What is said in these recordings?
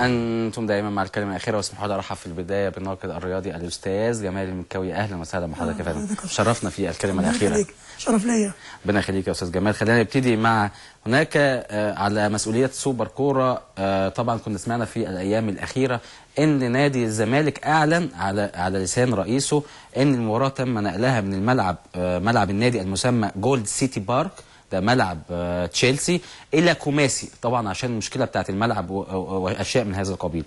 أنتم دائما مع الكلمة الأخيرة، واسمحوا لي أرحب في البداية بالناقد الرياضي الأستاذ جمال المكاوي. أهلا وسهلا بحضرتك يا فندم، شرفنا في الكلمة الأخيرة. شرف ليا. ربنا يخليك يا أستاذ جمال. خلينا نبتدي مع هناك على مسؤولية سوبر كورة. طبعا كنا سمعنا في الأيام الأخيرة إن نادي الزمالك أعلن على لسان رئيسه إن المباراة تم نقلها من الملعب ملعب النادي المسمى جولد سيتي بارك، ده ملعب تشيلسي، الى كوماسي، طبعا عشان المشكله بتاعت الملعب واشياء من هذا القبيل.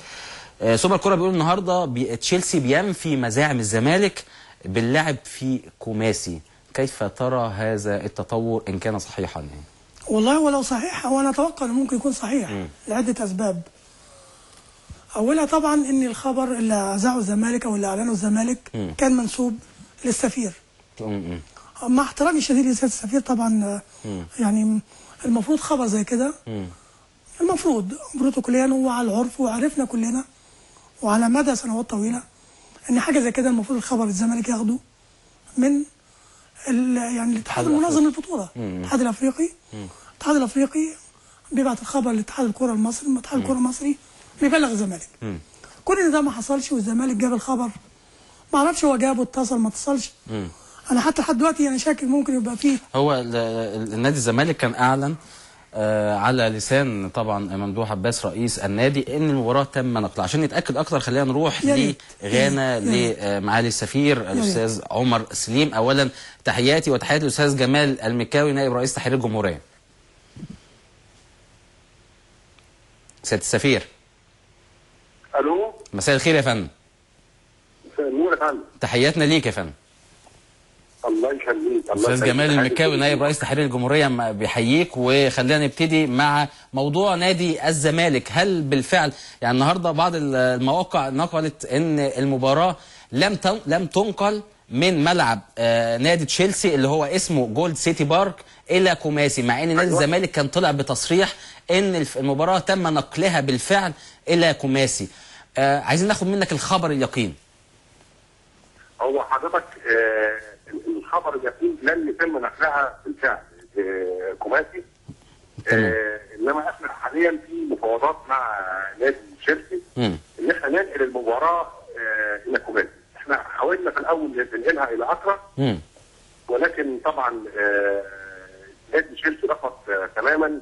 سوبر كوره بيقول النهارده تشيلسي بينفي مزاعم الزمالك باللعب في كوماسي. كيف ترى هذا التطور ان كان صحيحا؟ يعني والله ولو صحيح، وانا اتوقع انه ممكن يكون صحيح لعده اسباب. اولها طبعا ان الخبر اللي اذاعه الزمالك او اللي اعلنه الزمالك كان منسوب للسفير. مع احترامي الشديد لسيادة السفير طبعا، يعني المفروض خبر زي كده المفروض بروتوكوليا وعلى العرف، وعرفنا كلنا وعلى مدى سنوات طويله ان حاجه زي كده المفروض الخبر الزمالك ياخده من يعني الاتحاد المنظم للبطوله، الاتحاد الافريقي. الاتحاد الافريقي بيبعت الخبر لاتحاد الكره المصري، الاتحاد الكره المصري بيبلغ الزمالك. كون ان ده ما حصلش والزمالك جاب الخبر، ما اعرفش هو جابه اتصل ما اتصلش. انا حتى لحد دلوقتي انا شاكك ممكن يبقى فيه. هو النادي الزمالك كان اعلن على لسان طبعا ممدوح عباس رئيس النادي ان المباراه تم نقلها. عشان نتاكد اكتر خلينا نروح لغانا لمعالي السفير الاستاذ عمر سليم. اولا تحياتي وتحياتي الاستاذ جمال المكاوي نائب رئيس تحرير الجمهوريه. سياده السفير. الو، مساء الخير يا فندم. مساء النور يا فندم. تحياتنا ليك يا فندم. الله يخليك. استاذ جمال المكاوي نائب رئيس تحرير الجمهوريه بيحييك. وخلينا نبتدي مع موضوع نادي الزمالك. هل بالفعل يعني النهارده بعض المواقع نقلت ان المباراه لم تنقل من ملعب نادي تشيلسي اللي هو اسمه جولد سيتي بارك الى كوماسي، مع ان نادي الزمالك كان طلع بتصريح ان المباراه تم نقلها بالفعل الى كوماسي. عايزين ناخد منك الخبر اليقين. هو حضرتك الخبر اليقين لن يتم نقلها بالفعل كوماسي، انما احنا حاليا في مفاوضات مع نادي تشيلسي ان احنا ننقل المباراه الى كوماسي. احنا حاولنا في الاول ننقلها الى اكرا، ولكن طبعا نادي تشيلسي رفض تماما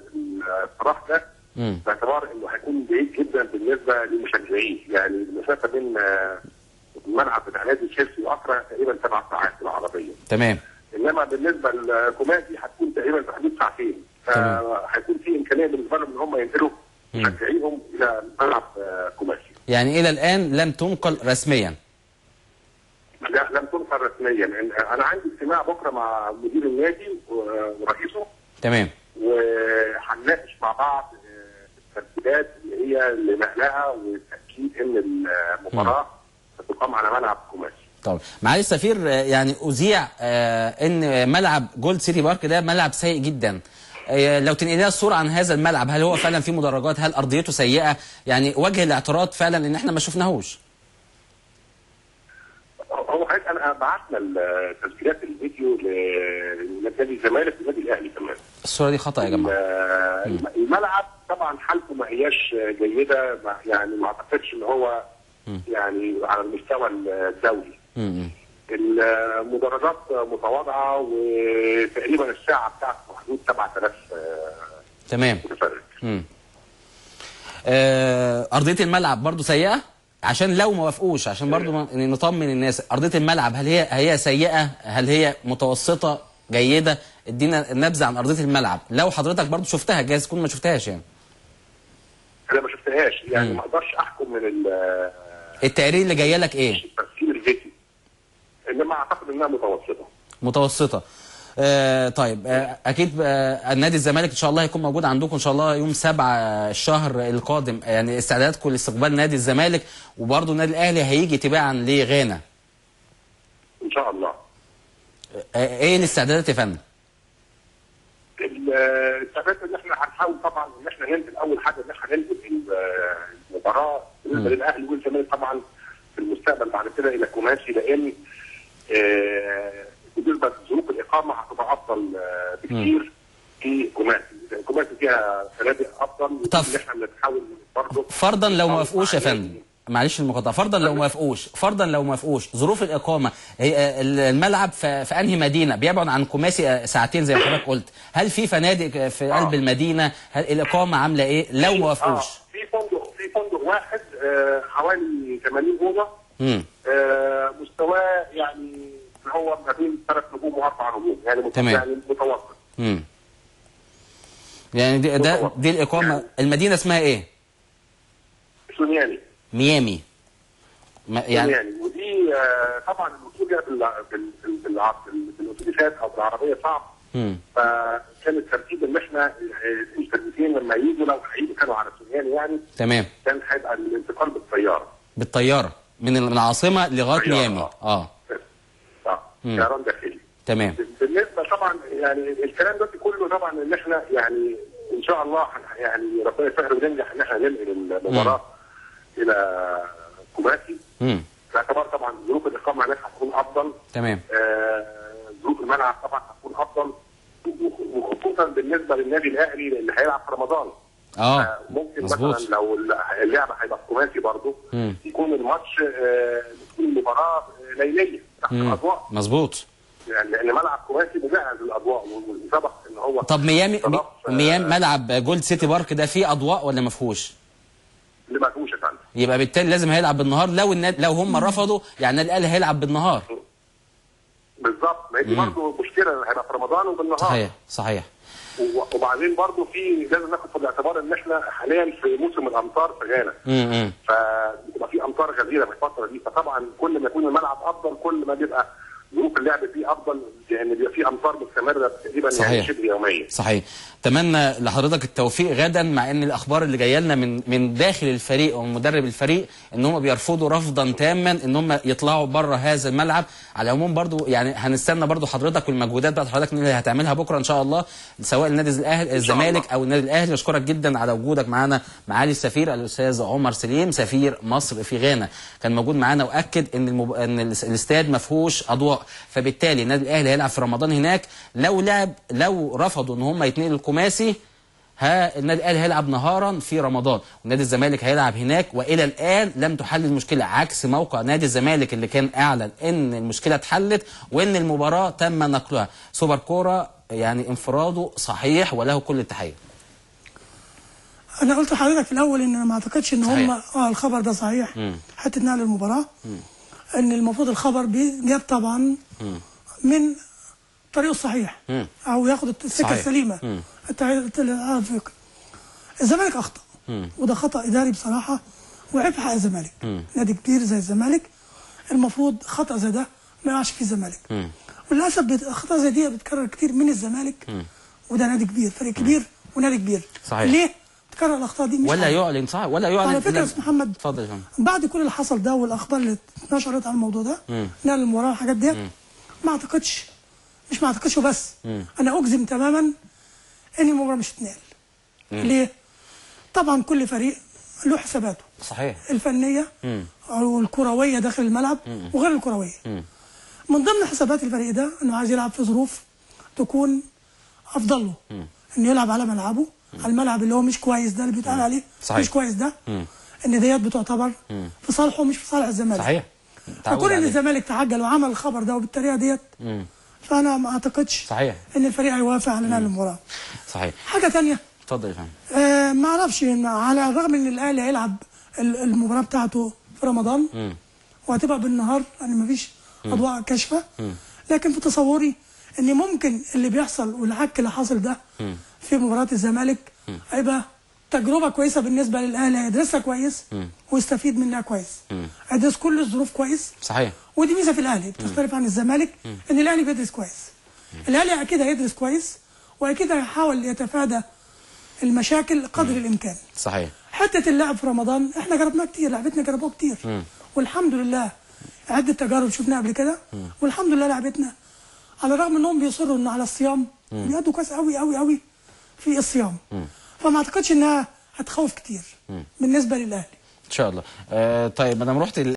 الصراح ده باعتبار انه هيكون بعيد جدا بالنسبه للمشجعين. يعني المسافه بين الملعب بتاع نادي تشيلسي واكرا تقريبا 7 ساعات بالعربيه. تمام. انما بالنسبه لكوماسي هتكون تقريبا في حدود ساعتين، فهيكون في امكانيه بالنسبه لهم ان هم ينقلوا مشجعيهم الى ملعب كوماسي. يعني الى الان لم تنقل رسميا؟ لا، لم تنقل رسميا. انا عندي اجتماع بكره مع مدير النادي ورئيسه. تمام. وهنناقش مع بعض الترتيبات اللي هي لنقلها والتاكيد ان المباراه تقام على ملعب كوماسي. طبعا. معالي السفير، يعني اذيع ان ملعب جولد سيتي بارك ده ملعب سيء جدا. لو تنقلنا الصوره عن هذا الملعب، هل هو فعلا فيه مدرجات؟ هل ارضيته سيئه؟ يعني وجه الاعتراض فعلا ان احنا ما شفناهوش. هو حضرتك انا بعتنا تسجيلات الفيديو لنادي الزمالك والنادي الاهلي كمان. الصوره دي خطا يا جماعه. الملعب طبعا حالته ما هياش جيده، يعني ما اعتقدش ان هو يعني على المستوى الدولي. المدرجات متواضعه، وتقريبا الساعه بتاعته حدود 7000. تمام. ارضيه الملعب برضو سيئه؟ عشان لو ما وافقوش، عشان برضو نطمن الناس، ارضيه الملعب هل هي سيئه؟ هل هي متوسطه؟ جيده؟ ادينا نبذه عن ارضيه الملعب لو حضرتك برضو شفتها، جايز تكون ما شفتهاش. يعني انا ما شفتهاش، يعني ما اقدرش احكم من التقرير اللي جايه لك ايه؟ التفسير الفيديو، انما اعتقد انها متوسطه. طيب، اكيد النادي الزمالك ان شاء الله هيكون موجود عندكم ان شاء الله يوم 7 الشهر القادم. يعني استعداداتكم لاستقبال نادي الزمالك، وبرضه النادي الاهلي هيجي تباعا لغانا ان شاا الله. ايه الاستعدادات يا فندم؟ الاستعدادات ان احنا هنحاول طبعا ان احنا ننقل اول حاجه، ان احنا ننقل المباراه بالنسبه للاهلي والزمالك طبعا في المستقبل بعد كده الى كوماسي، لان بالنسبه لظروف الاقامه هتبقى افضل بكثير في كوماسي. كوماسي فيها فنادق افضل، ان احنا بنحاول برضه فرضا لو ما وافقوش يا فندم، معلش المقاطعه، فرضا لو ما وافقوش ظروف الاقامه، هي الملعب في انهي مدينه؟ بيبعد عن كوماسي ساعتين زي ما حضرتك قلت، هل في فنادق في قلب المدينه؟ هل الاقامه عامله ايه لو ما وافقوش؟ في فندق واحد حوالي 80 اوضه، مستواه يعني هو ما بين 3 نجوم و4 نجوم، يعني يعني متوسط. يعني دي الاقامه يعني. المدينه اسمها ايه؟ ميامي. يعني ودي طبعا الوصول بالاتوبيسات او بالعربيه صعب. فكان الترتيب ان احنا المشتركين لما يجوا لو هيجوا كانوا على سورياني يعني تمام، كان هيبقى الانتقال بالطياره من العاصمه لغايه ميامي. طيران داخلي. تمام. بالنسبه طبعا يعني الكلام ده كله طبعا ان احنا يعني ان شاء الله يعني ربنا يسهل وننجح ان احنا ننقل المباراه الى كوماسي. باعتبار طبعا ظروف الاقامه هناك هتكون افضل. تمام. ظروف الملعب طبعا هتكون افضل، وخصوصا بالنسبه للنادي الاهلي اللي هيلعب في رمضان. ممكن مظبوط. مثلا لو اللعبه هيبقى في كوماسي برضه يكون الماتش تكون المباراه ليليه تحت الاضواء. مظبوط. يعني لان ملعب كوماسي مجهز للاضواء وسبق ان هو. طب ميامي ملعب جولد سيتي بارك ده فيه اضواء ولا ما فيهوش؟ اللي ما فيهوش يا فندم. يبقى بالتالي لازم هيلعب بالنهار. لو هم رفضوا يعني الاهلي هيلعب بالنهار. بالظبط، ما دي برضه مشكله، هيبقى في رمضان وبالنهار. صحيح. وبعدين برضه لازم ناخد في الاعتبار ان احنا حاليا في موسم الامطار في غانا. فبتبقى في امطار غزيره في الفتره دي، فطبعا كل ما يكون الملعب افضل كل ما بيبقى ظروف اللعب فيه افضل، يعني بيبقى فيه امطار مستمره تقريبا يعني شبه يوميا. صحيح. اتمنى لحضرتك التوفيق غدا، مع ان الاخبار اللي جايه لنا من داخل الفريق ومن مدرب الفريق ان هم بيرفضوا رفضا تاما ان هم يطلعوا بره هذا الملعب. على العموم برضو يعني هنستنى برضو حضرتك والمجهودات بتاعت حضرتك اللي هتعملها بكره ان شاء الله، سواء النادي الاهلي الزمالك او النادي الاهلي. بشكرك جدا على وجودك معانا. معالي السفير الاستاذ عمر سليم سفير مصر في غانا كان موجود معانا واكد ان الاستاد ما فيهوش اضواء، فبالتالي النادي الاهلي هيلعب في رمضان هناك. لو رفضوا ان هم يتنقلوا الكوماسي النادي الاهلي هيلعب نهارا في رمضان، ونادي الزمالك هيلعب هناك. والى الان لم تحل المشكله، عكس موقع نادي الزمالك اللي كان اعلن ان المشكله اتحلت وان المباراه تم نقلها. سوبر كوره يعني انفراده صحيح وله كل التحيه. انا قلت لحضرتك في الاول ان ما اعتقدش ان هم الخبر ده صحيح. حته نقل المباراه ان المفروض الخبر جاب طبعا من طريقه الصحيح او ياخد السكه السليمه. الزمالك اخطا وده خطا اداري بصراحه، وعيب حق الزمالك. نادي كبير زي الزمالك المفروض خطا زي ده ما يقعش فيه الزمالك. وللاسف اخطاء زي دي بتكرر كتير من الزمالك، وده نادي كبير، فريق كبير ونادي كبير. صحيح. ليه تكرر الاخطاء دي؟ مش ولا يعلن. صح، ولا يعلن. على فكره يا استاذ محمد، اتفضل يا فندم. بعد كل اللي حصل ده والاخبار اللي اتنشرت على الموضوع ده نقل المباراه والحاجات ديت، ما اعتقدش وبس، انا اجزم تماما ان المباراه مش هتنقل. ليه؟ طبعا كل فريق له حساباته. صحيح. الفنيه او الكرويه داخل الملعب وغير الكرويه. من ضمن حسابات الفريق ده انه عايز يلعب في ظروف تكون افضل له، انه يلعب على ملعبه، على الملعب اللي هو مش كويس ده اللي بيتقال عليه. صحيح. مش كويس ده، ان ديت بتعتبر في صالحه مش في صالح الزمالك. صحيح. فكون ان الزمالك تعجل وعمل الخبر ده وبالطريقه ديت، فانا ما اعتقدش صحيح ان الفريق هيوافق على نقل المباراه. صحيح. حاجه ثانيه، اتفضل يا فندم. ما اعرفش، على الرغم ان الاهلي هيلعب المباراه بتاعته في رمضان وهتبقى بالنهار يعني ما فيش اضواء كاشفه، لكن في تصوري ان ممكن اللي بيحصل والعك اللي حاصل ده في مباراه الزمالك هيبقى تجربه كويسه بالنسبه للاهلي، هيدرسها كويس ويستفيد منها كويس. هيدرس كل الظروف كويس. صحيح. ودي ميزه في الاهلي بتختلف عن الزمالك، ان الاهلي بيدرس كويس. الاهلي اكيد هيدرس كويس واكيد هيحاول يتفادى المشاكل قدر الامكان. صحيح. حته اللعب في رمضان احنا جربناه كتير، لعبتنا جربوها كتير والحمد لله، عده تجارب شفناها قبل كده والحمد لله لعبتنا على الرغم انهم بيصروا ان على الصيام بيأدوا كويس قوي قوي قوي في الصيام. فما اعتقدش انها هتخوف كتير بالنسبه للاهلي ان شاء الله. طيب ما دام رحت